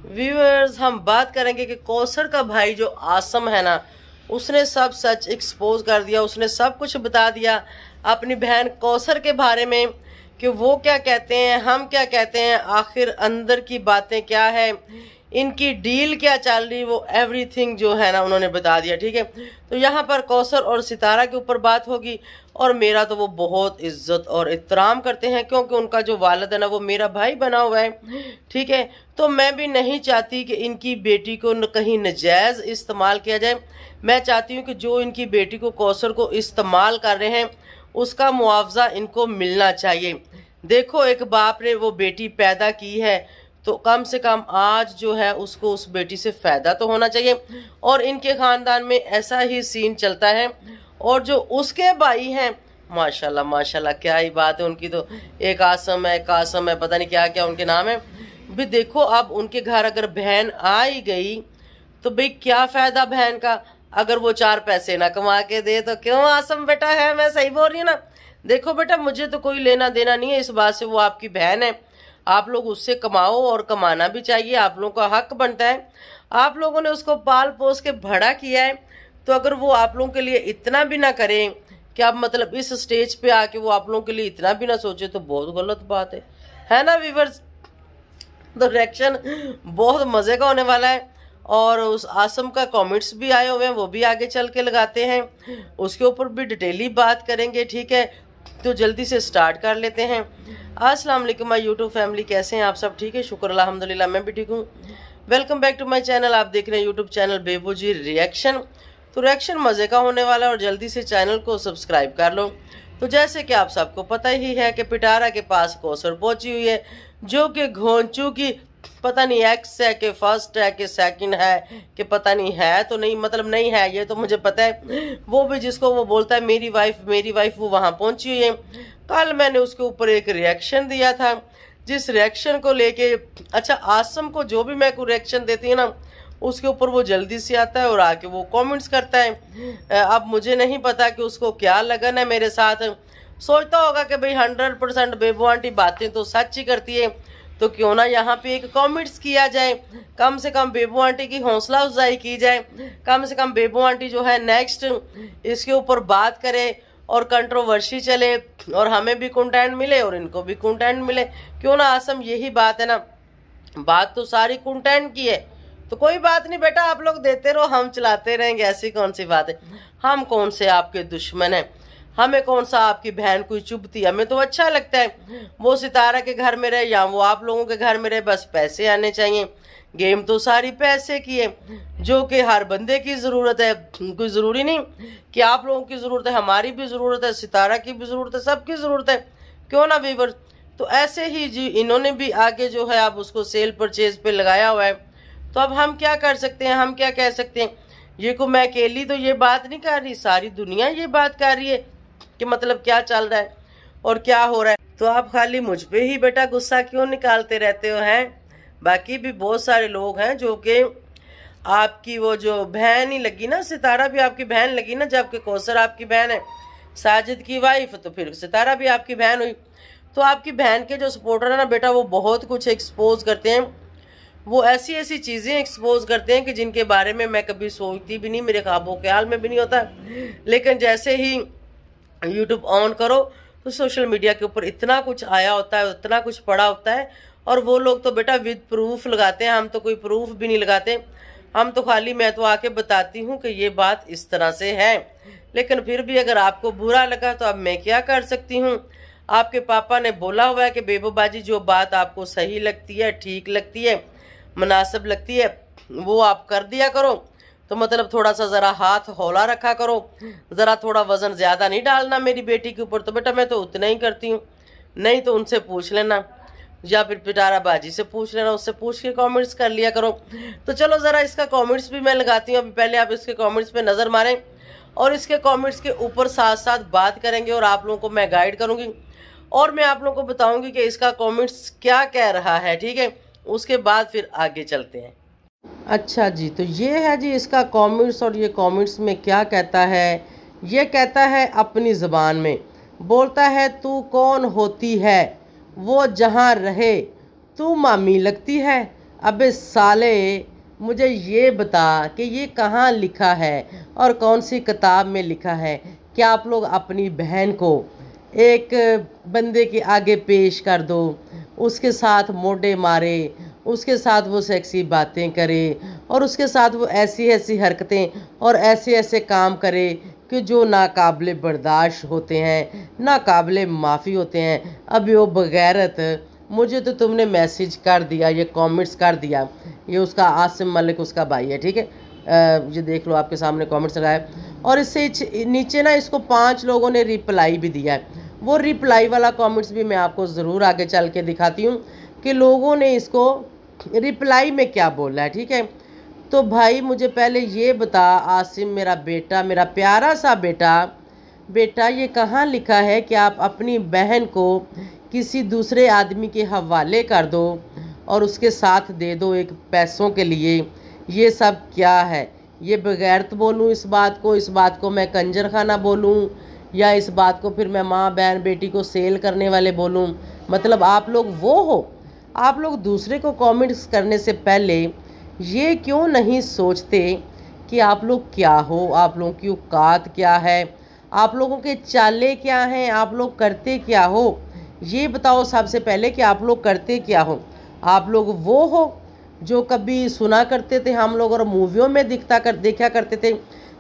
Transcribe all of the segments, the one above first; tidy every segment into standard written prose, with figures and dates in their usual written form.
Viewers, हम बात करेंगे कि कौसर का भाई जो आसम है ना, उसने सब सच एक्सपोज कर दिया। उसने सब कुछ बता दिया अपनी बहन कौसर के बारे में कि वो क्या कहते हैं, हम क्या कहते हैं, आखिर अंदर की बातें क्या है, इनकी डील क्या चल रही, वो एवरीथिंग जो है ना उन्होंने बता दिया। ठीक है, तो यहाँ पर कौसर और सितारा के ऊपर बात होगी। और मेरा तो वो बहुत इज्जत और एहतराम करते हैं क्योंकि उनका जो वालिद है ना वो मेरा भाई बना हुआ है। ठीक है, तो मैं भी नहीं चाहती कि इनकी बेटी को कहीं नजायज़ इस्तेमाल किया जाए। मैं चाहती हूँ कि जो इनकी बेटी को कौसर को इस्तेमाल कर रहे हैं उसका मुआवजा इनको मिलना चाहिए। देखो, एक बाप ने वो बेटी पैदा की है तो कम से कम आज जो है उसको उस बेटी से फ़ायदा तो होना चाहिए। और इनके ख़ानदान में ऐसा ही सीन चलता है। और जो उसके भाई हैं, माशाल्लाह माशाल्लाह, क्या ही बात है उनकी तो। एक आसम है, कासम है, पता नहीं क्या क्या उनके नाम है भी। देखो, अब उनके घर अगर बहन आ ही गई तो भाई क्या फ़ायदा बहन का, अगर वो चार पैसे ना कमा के दे तो। क्यों आसम बेटा, है मैं सही बोल रही हूँ ना? देखो बेटा, मुझे तो कोई लेना देना नहीं है इस बात से, वो आपकी बहन है। आप लोग उससे कमाओ और कमाना भी चाहिए, आप लोगों का हक बनता है। आप लोगों ने उसको पाल पोस के बड़ा किया है, तो अगर वो आप लोगों के लिए इतना भी ना करें कि आप मतलब इस स्टेज पे आके वो आप लोगों के लिए इतना भी ना सोचे, तो बहुत गलत बात है ना व्यूअर्स? तो रिएक्शन बहुत मज़े का होने वाला है। और उस आसम का कमेंट्स भी आए हुए हैं, वो भी आगे चल के लगाते हैं, उसके ऊपर भी डिटेली बात करेंगे। ठीक है, तो जल्दी से स्टार्ट कर लेते हैं। अस्सलाम वालेकुम माय यूट्यूब फैमिली, कैसे हैं आप सब? ठीक है, शुक्र अल्हम्दुलिल्लाह, मैं भी ठीक हूँ। Welcome back to my channel. आप देख रहे हैं यूट्यूब चैनल बेबूजी रिएक्शन। तो रिएक्शन मज़े का होने वाला है और जल्दी से चैनल को सब्सक्राइब कर लो। तो जैसे कि आप सबको पता ही है कि पिटारा के पास कौसर पहुंची हुई है, जो कि घोंचू की पता नहीं एक्स है कि फर्स्ट है कि सेकंड है कि पता नहीं है, तो नहीं मतलब नहीं है, ये तो मुझे पता है। वो भी जिसको वो बोलता है मेरी वाइफ, वो वहाँ पहुंची हुई है। कल मैंने उसके ऊपर एक रिएक्शन दिया था, जिस रिएक्शन को लेके अच्छा आसम को जो भी मैं कोई रिएक्शन देती है ना उसके ऊपर वो जल्दी से आता है और आके वो कमेंट्स करता है। अब मुझे नहीं पता कि उसको क्या लगन है मेरे साथ। सोचता होगा कि भाई 100% बेबू आंटी बातें तो सच ही करती है, तो क्यों ना यहाँ पे एक कमेंट्स किया जाए, कम से कम बेबू आंटी की हौसला अफजाई की जाए, कम से कम बेबू आंटी जो है नेक्स्ट इसके ऊपर बात करे और कंट्रोवर्सी चले और हमें भी कंटेंट मिले और इनको भी कंटेंट मिले। क्यों ना आसम, यही बात है ना, बात तो सारी कंटेंट की है। तो कोई बात नहीं बेटा, आप लोग देते रहो, हम चलाते रहेंगे, ऐसी कौन सी बात है। हम कौन से आपके दुश्मन हैं, हमें कौन सा आपकी बहन कोई चुभती, हमें तो अच्छा लगता है वो सितारा के घर में रहे या वो आप लोगों के घर में रहे, बस पैसे आने चाहिए। गेम तो सारी पैसे की है, जो कि हर बंदे की ज़रूरत है। कोई ज़रूरी नहीं कि आप लोगों की ज़रूरत है, हमारी भी ज़रूरत है, सितारा की भी ज़रूरत है, सबकी ज़रूरत है। क्यों ना व्यूअर्स? तो ऐसे ही जी इन्होंने भी आगे जो है आप उसको सेल परचेज पे लगाया हुआ है। तो अब हम क्या कर सकते हैं, हम क्या कह सकते हैं? ये को मैं अकेली तो ये बात नहीं कर रही, सारी दुनिया ये बात कर रही है कि मतलब क्या चल रहा है और क्या हो रहा है। तो आप खाली मुझ पे ही बेटा गुस्सा क्यों निकालते रहते हो हैं? बाकी भी बहुत सारे लोग हैं जो कि आपकी वो जो बहन ही लगी ना, सितारा भी आपकी बहन लगी ना, जबकि कौसर आपकी बहन है, साजिद की वाइफ, तो फिर सितारा भी आपकी बहन हुई। तो आपकी बहन के जो सपोर्टर है ना बेटा, वो बहुत कुछ एक्सपोज करते हैं, वो ऐसी ऐसी चीज़ें एक्सपोज करते हैं कि जिनके बारे में मैं कभी सोचती भी नहीं, मेरे ख्वाबों ख्याल में भी नहीं होता। लेकिन जैसे ही यूट्यूब ऑन करो तो सोशल मीडिया के ऊपर इतना कुछ आया होता है, इतना कुछ पड़ा होता है, और वो लोग तो बेटा विद प्रूफ लगाते हैं। हम तो कोई प्रूफ भी नहीं लगाते, हम तो खाली मैं तो आके बताती हूँ कि ये बात इस तरह से है। लेकिन फिर भी अगर आपको बुरा लगा तो अब मैं क्या कर सकती हूँ? आपके पापा ने बोला हुआ है कि बेबू बाजी, जो बात आपको सही लगती है, ठीक लगती है, मुनासिब लगती है, वो आप कर दिया करो। तो मतलब थोड़ा सा ज़रा हाथ हौला रखा करो, ज़रा थोड़ा वज़न ज़्यादा नहीं डालना मेरी बेटी के ऊपर। तो बेटा मैं तो उतना ही करती हूँ, नहीं तो उनसे पूछ लेना या फिर पिटारा बाजी से पूछ लेना, उससे पूछ के कमेंट्स कर लिया करो। तो चलो ज़रा इसका कमेंट्स भी मैं लगाती हूँ। अभी पहले आप इसके कमेंट्स पे नज़र मारें और इसके कमेंट्स के ऊपर साथ साथ बात करेंगे और आप लोगों को मैं गाइड करूँगी और मैं आप लोगों को बताऊँगी कि इसका कमेंट्स क्या कह रहा है। ठीक है, उसके बाद फिर आगे चलते हैं। अच्छा जी, तो ये है जी इसका कमेंट्स, और ये कमेंट्स में क्या कहता है? ये कहता है अपनी ज़बान में, बोलता है तू कौन होती है वो जहाँ रहे, तू मामी लगती है, अबे साले, मुझे ये बता कि ये कहाँ लिखा है और कौन सी किताब में लिखा है कि आप लोग अपनी बहन को एक बंदे के आगे पेश कर दो, उसके साथ मोटे मारे, उसके साथ वो सेक्सी बातें करे और उसके साथ वो ऐसी ऐसी हरकतें और ऐसे ऐसे काम करे कि जो नाकाबिले बर्दाश्त होते हैं, नाकाबिले माफ़ी होते हैं। अभी वो बगैरत, मुझे तो तुमने मैसेज कर दिया, ये कमेंट्स कर दिया, ये उसका आसिम मलिक उसका भाई है, ठीक है। ये देख लो, आपके सामने कमेंट्स लगाए और इससे नीचे ना इसको 5 लोगों ने रिप्लाई भी दिया है। वो रिप्लाई वाला कमेंट्स भी मैं आपको ज़रूर आगे चल के दिखाती हूँ कि लोगों ने इसको रिप्लाई में क्या बोला है, ठीक है। तो भाई मुझे पहले ये बता आसिम, मेरा बेटा, मेरा प्यारा सा बेटा, ये कहाँ लिखा है कि आप अपनी बहन को किसी दूसरे आदमी के हवाले कर दो और उसके साथ दे दो एक पैसों के लिए? ये सब क्या है? ये बगैरत बोलूँ इस बात को मैं कंजर खाना बोलूँ, या इस बात को फिर मैं माँ बहन बेटी को सेल करने वाले बोलूँ? मतलब आप लोग वो हो, आप लोग दूसरे को कमेंट्स करने से पहले ये क्यों नहीं सोचते कि आप लोग क्या हो, आप लोगों की औकात क्या है, आप लोगों के चाले क्या हैं, आप लोग करते क्या हो? ये बताओ सबसे पहले कि आप लोग करते क्या हो। आप लोग वो हो जो कभी सुना करते थे हम लोग और मूवियों में देखा करते थे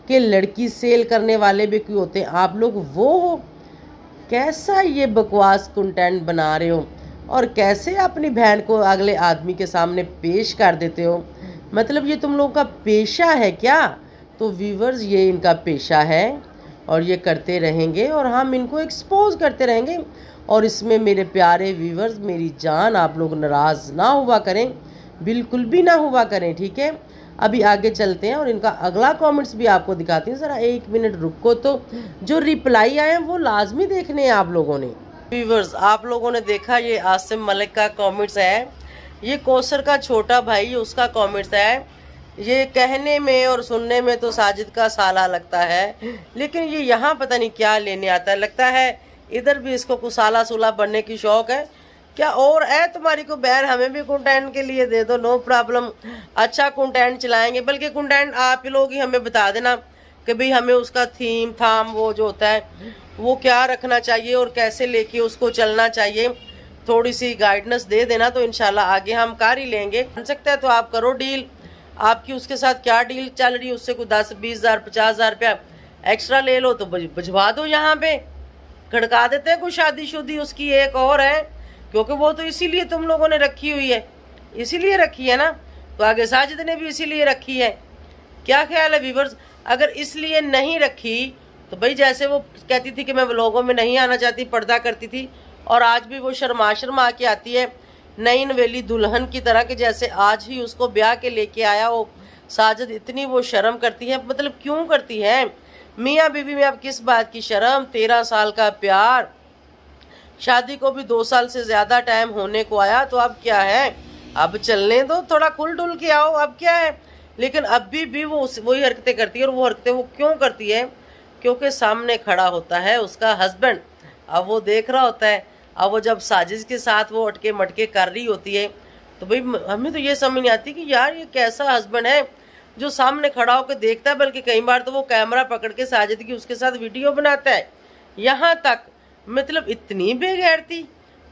कि लड़की सेल करने वाले भी क्यों होते हैं? आप लोग वो हो? कैसा ये बकवास कंटेंट बना रहे हो और कैसे अपनी बहन को अगले आदमी के सामने पेश कर देते हो? मतलब ये तुम लोगों का पेशा है क्या? तो व्यूवर्स, ये इनका पेशा है और ये करते रहेंगे और हम इनको एक्सपोज करते रहेंगे। और इसमें मेरे प्यारे व्यूवर्स, मेरी जान, आप लोग नाराज़ ना हुआ करें, बिल्कुल भी ना हुआ करें, ठीक है। अभी आगे चलते हैं और इनका अगला कमेंट्स भी आपको दिखाती हूँ। ज़रा 1 मिनट रुको, तो जो रिप्लाई आए हैं वो लाजमी देखने हैं आप लोगों ने। व्यूवर्स, आप लोगों ने देखा, ये आसिम मलिक का कमेंट्स है, ये कौसर का छोटा भाई उसका कमेंट्स है। ये कहने में और सुनने में तो साजिद का साला लगता है, लेकिन ये यहाँ पता नहीं क्या लेने आता है। लगता है इधर भी इसको कुछ साला सुला बनने की शौक है क्या? और है तुम्हारी को बहन, हमें भी कंटेंट के लिए दे दो, नो प्रॉब्लम, अच्छा कंटेंट चलाएंगे। बल्कि कंटेंट आप लोग ही हमें बता देना कि भाई हमें उसका थाम वो जो होता है वो क्या रखना चाहिए और कैसे लेके उसको चलना चाहिए, थोड़ी सी गाइडेंस दे देना, तो इंशाल्लाह आगे हम कर ही लेंगे। बन सकता है तो आप करो डील, आपकी उसके साथ क्या डील चल रही है, उससे कोई 10-20 हज़ार 50 हज़ार रुपया एक्स्ट्रा ले लो तो भिजवा दो, यहाँ पे खड़का देते हैं। कोई शादी उसकी एक और है, क्योंकि वो तो इसीलिए तुम लोगों ने रखी हुई है, इसीलिए रखी है ना, तो आगे साजिद ने भी इसीलिए रखी है। क्या ख्याल है व्यूवर्स? अगर इसलिए नहीं रखी तो भाई जैसे वो कहती थी कि मैं व्लॉगों में नहीं आना चाहती, पर्दा करती थी, और आज भी वो शर्मा के आती है नई नवेली दुल्हन की तरह, कि जैसे आज ही उसको ब्याह के लेके आया हो साजिद, इतनी वो शर्म करती है। मतलब क्यों करती है? मियाँ बीवी में अब किस बात की शर्म? 13 साल का प्यार, शादी को भी 2 साल से ज्यादा टाइम होने को आया, तो अब क्या है, अब चलने दो, थोड़ा खुल डुल के आओ, अब क्या है। लेकिन अभी भी वो वही हरकतें करती है। और वो हरकतें वो क्यों करती है? क्योंकि सामने खड़ा होता है उसका हस्बैंड, अब वो देख रहा होता है। अब वो जब साजिद के साथ वो अटके मटके कर रही होती है, तो भाई हमें तो ये समझ नहीं आती कि यार ये कैसा हस्बैंड है जो सामने खड़ा होकर देखता है, बल्कि कई बार तो वो कैमरा पकड़ के साजिद की उसके साथ वीडियो बनाता है, यहाँ तक। मतलब इतनी बेगैरती।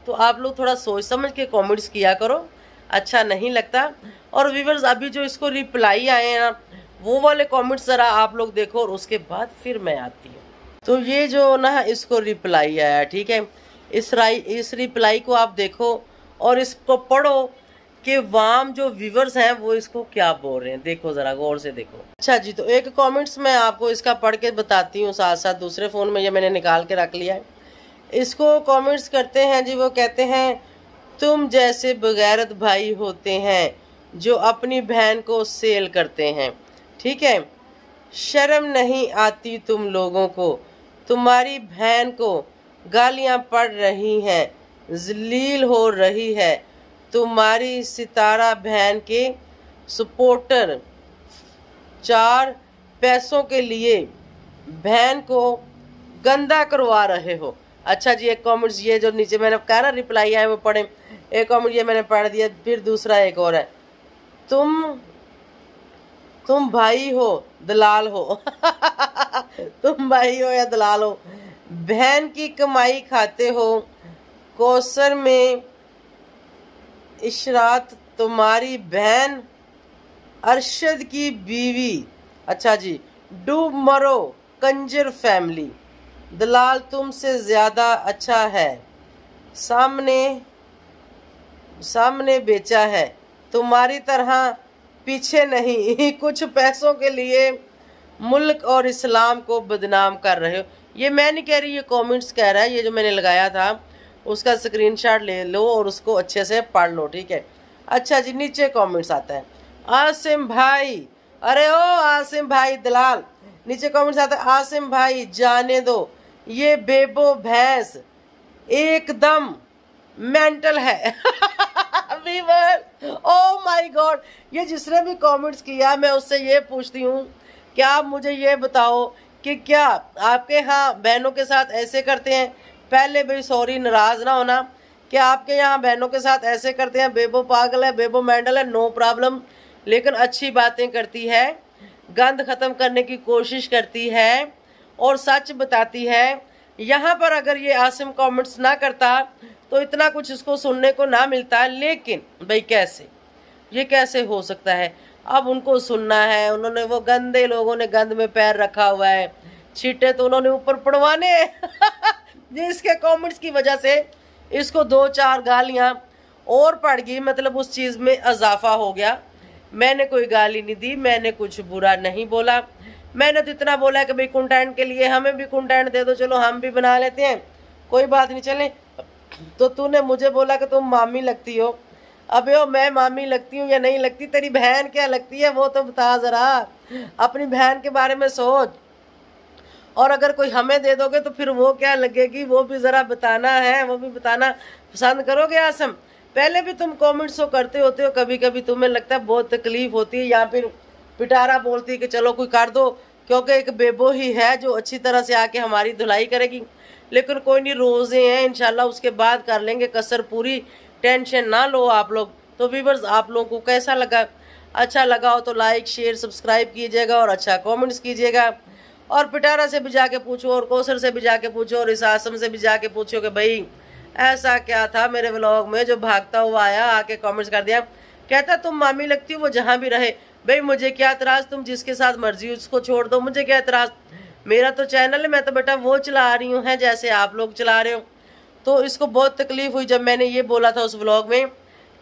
तो आप लोग थोड़ा सोच समझ के कमेंट्स किया करो, अच्छा नहीं लगता। और व्यूअर्स, अभी जो इसको रिप्लाई आए हैं ना, वो वाले कमेंट्स ज़रा आप लोग देखो और उसके बाद फिर मैं आती हूँ। तो ये जो ना इसको रिप्लाई आया, ठीक है, इस रिप्लाई को आप देखो और इसको पढ़ो कि वाम जो व्यूअर्स हैं वो इसको क्या बोल रहे हैं। देखो ज़रा गौर से देखो। अच्छा जी, तो एक कमेंट्स मैं आपको इसका पढ़ के बताती हूँ, साथ साथ दूसरे फ़ोन में ये मैंने निकाल के रख लिया है। इसको कमेंट्स करते हैं जी, वो कहते हैं तुम जैसे बगैरत भाई होते हैं जो अपनी बहन को सेल करते हैं, ठीक है, शर्म नहीं आती तुम लोगों को, तुम्हारी बहन को गालियां पड़ रही हैं, जलील हो रही है, तुम्हारी सितारा बहन के सपोर्टर 4 पैसों के लिए बहन को गंदा करवा रहे हो। अच्छा जी, एक कमेंट्स ये जो नीचे मैंने कहा ना रिप्लाई आए वो पढ़े, एक कमेंट ये मैंने पढ़ दिया, फिर दूसरा एक और है, तुम भाई हो दलाल हो तुम भाई हो या दलाल हो, बहन की कमाई खाते हो। कौसर में इशरात तुम्हारी बहन अरशद की बीवी। अच्छा जी, डूब मरो कंजर फैमिली, दलाल तुमसे ज्यादा अच्छा है, सामने बेचा है, तुम्हारी तरह पीछे नहीं कुछ पैसों के लिए मुल्क और इस्लाम को बदनाम कर रहे हो। ये मैं नहीं कह रही, ये कमेंट्स कह रहा है, ये जो मैंने लगाया था उसका स्क्रीनशॉट ले लो और उसको अच्छे से पढ़ लो, ठीक है। अच्छा जी, नीचे कमेंट्स आता है, आसिम भाई, अरे ओ आसिम भाई दलाल, नीचे कमेंट्स आता है, आसिम भाई जाने दो, ये बेबो भैंस एकदम मेंटल है ओ माय गॉड, ये जिसने भी कमेंट्स किया मैं उससे ये पूछती हूँ, क्या आप मुझे ये बताओ कि क्या आपके यहाँ बहनों के साथ ऐसे करते हैं? पहले भाई सॉरी, नाराज ना होना, क्या आपके यहाँ बहनों के साथ ऐसे करते हैं? बेबो पागल है, बेबो मेंटल है, नो प्रॉब्लम, लेकिन अच्छी बातें करती है, गंद खत्म करने की कोशिश करती है और सच बताती है। यहाँ पर अगर ये आसिम कमेंट्स ना करता तो इतना कुछ इसको सुनने को ना मिलता, लेकिन भाई कैसे, ये कैसे हो सकता है? अब उनको सुनना है, उन्होंने, वो गंदे लोगों ने गंद में पैर रखा हुआ है, छींटे तो उन्होंने ऊपर पड़वाने ये इसके कमेंट्स की वजह से इसको 2-4 गालियां और पड़ गई, मतलब उस चीज में इजाफा हो गया। मैंने कोई गाली नहीं दी, मैंने कुछ बुरा नहीं बोला, मैंने तो इतना बोला कि भाई कंटेंट के लिए हमें भी कंटेंट दे दो, चलो हम भी बना लेते हैं, कोई बात नहीं, चले। तो तूने मुझे बोला कि तुम मामी लगती हो, अबे ओ मैं मामी लगती हूँ या नहीं लगती? तेरी बहन क्या लगती है वो तो बता जरा, अपनी बहन के बारे में सोच, और अगर कोई हमें दे दोगे तो फिर वो क्या लगेगी, वो भी जरा बताना है, वो भी बताना पसंद करोगे आसम? पहले भी तुम कमेंट्स तो करते होते हो, कभी कभी तुम्हें लगता है बहुत तकलीफ होती है, या फिर पिटारा बोलती है कि चलो कोई कर दो, क्योंकि एक बेबो ही है जो अच्छी तरह से आके हमारी धुलाई करेगी। लेकिन कोई नहीं, रोजे हैं इंशाल्लाह, उसके बाद कर लेंगे कसर पूरी, टेंशन ना लो आप लोग। तो व्यूअर्स, आप लोगों को कैसा लगा? अच्छा लगा हो तो लाइक शेयर सब्सक्राइब कीजिएगा और अच्छा कमेंट्स कीजिएगा, और पिटारा से भी जाके पूछो, और कौसर से भी जाके पूछो, और इस आसम से भी जाके पूछो कि भाई ऐसा क्या था मेरे व्लॉग में जो भागता हुआ आया, आके कमेंट्स कर दिया, कहता तुम मामी लगती हो, वो जहाँ भी रहे। भाई मुझे क्या एतराज, तुम जिसके साथ मर्जी उसको छोड़ दो, मुझे क्या एतराज, मेरा तो चैनल है, मैं तो बेटा वो चला रही हूँ है जैसे आप लोग चला रहे हो। तो इसको बहुत तकलीफ हुई जब मैंने ये बोला था उस व्लॉग में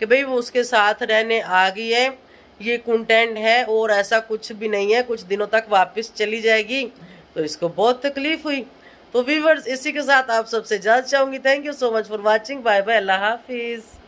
कि भाई वो उसके साथ रहने आ गई है, ये कंटेंट है और ऐसा कुछ भी नहीं है, कुछ दिनों तक वापस चली जाएगी, तो इसको बहुत तकलीफ हुई। तो व्यूअर्स, इसी के साथ आप सबसे इजाज़त चाहूँगी। Thank you so much for watching, bye bye, अल्लाह हाफिज़।